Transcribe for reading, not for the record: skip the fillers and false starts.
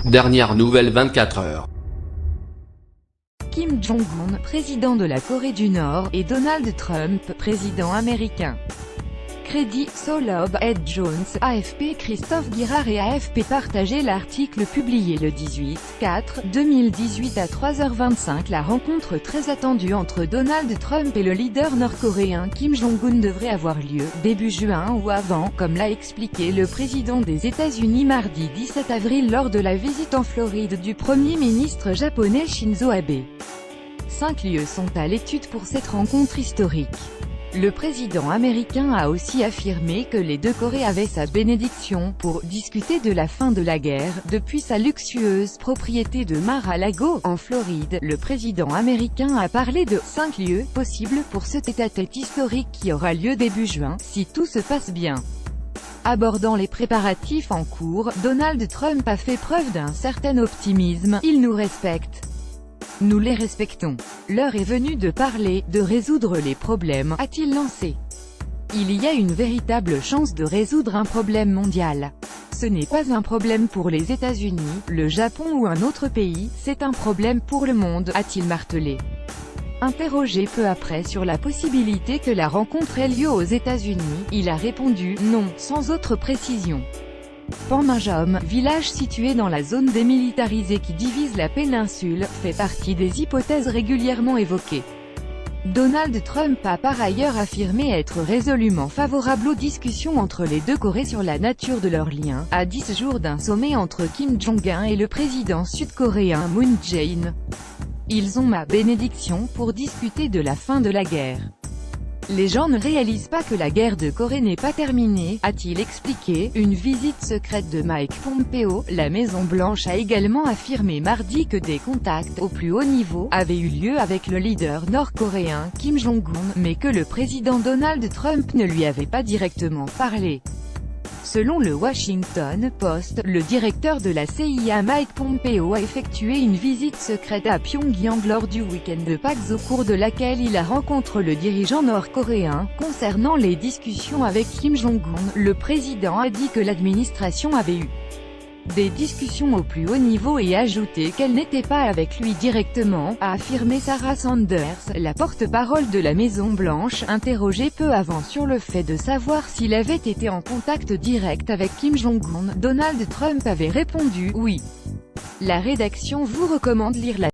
Dernière nouvelle 24 heures. Kim Jong-un, président de la Corée du Nord, et Donald Trump, président américain. Crédit, Solob, Ed Jones, AFP. Christophe Guirard et AFP partageaient l'article publié le 18/4/2018 à 3h25. La rencontre très attendue entre Donald Trump et le leader nord-coréen Kim Jong-un devrait avoir lieu début juin ou avant, comme l'a expliqué le président des États-Unis mardi 17 avril lors de la visite en Floride du Premier ministre japonais Shinzo Abe. 5 lieux sont à l'étude pour cette rencontre historique. Le président américain a aussi affirmé que les deux Corées avaient sa bénédiction pour discuter de la fin de la guerre depuis sa luxueuse propriété de Mar-a-Lago, en Floride. Le président américain a parlé de 5 lieux possibles pour ce tête-à-tête historique qui aura lieu début juin, si tout se passe bien. Abordant les préparatifs en cours, Donald Trump a fait preuve d'un certain optimisme. Il nous respecte. Nous les respectons. L'heure est venue de parler, de résoudre les problèmes, a-t-il lancé. Il y a une véritable chance de résoudre un problème mondial. Ce n'est pas un problème pour les États-Unis, le Japon ou un autre pays, c'est un problème pour le monde, a-t-il martelé. Interrogé peu après sur la possibilité que la rencontre ait lieu aux États-Unis, il a répondu « non », sans autre précision. Panmunjom, village situé dans la zone démilitarisée qui divise la péninsule, fait partie des hypothèses régulièrement évoquées. Donald Trump a par ailleurs affirmé être résolument favorable aux discussions entre les deux Corées sur la nature de leurs liens, à 10 jours d'un sommet entre Kim Jong-un et le président sud-coréen Moon Jae-in. Ils ont ma bénédiction pour discuter de la fin de la guerre. Les gens ne réalisent pas que la guerre de Corée n'est pas terminée, a-t-il expliqué. Une visite secrète de Mike Pompeo, la Maison-Blanche a également affirmé mardi que des contacts au plus haut niveau avaient eu lieu avec le leader nord-coréen Kim Jong-un, mais que le président Donald Trump ne lui avait pas directement parlé. Selon le Washington Post, le directeur de la CIA Mike Pompeo a effectué une visite secrète à Pyongyang lors du week-end de Pâques au cours de laquelle il a rencontré le dirigeant nord-coréen. Concernant les discussions avec Kim Jong-un, le président a dit que l'administration avait eu des discussions au plus haut niveau et ajouté qu'elle n'était pas avec lui directement, a affirmé Sarah Sanders, la porte-parole de la Maison-Blanche, interrogée peu avant sur le fait de savoir s'il avait été en contact direct avec Kim Jong-un. Donald Trump avait répondu « oui ». La rédaction vous recommande lire la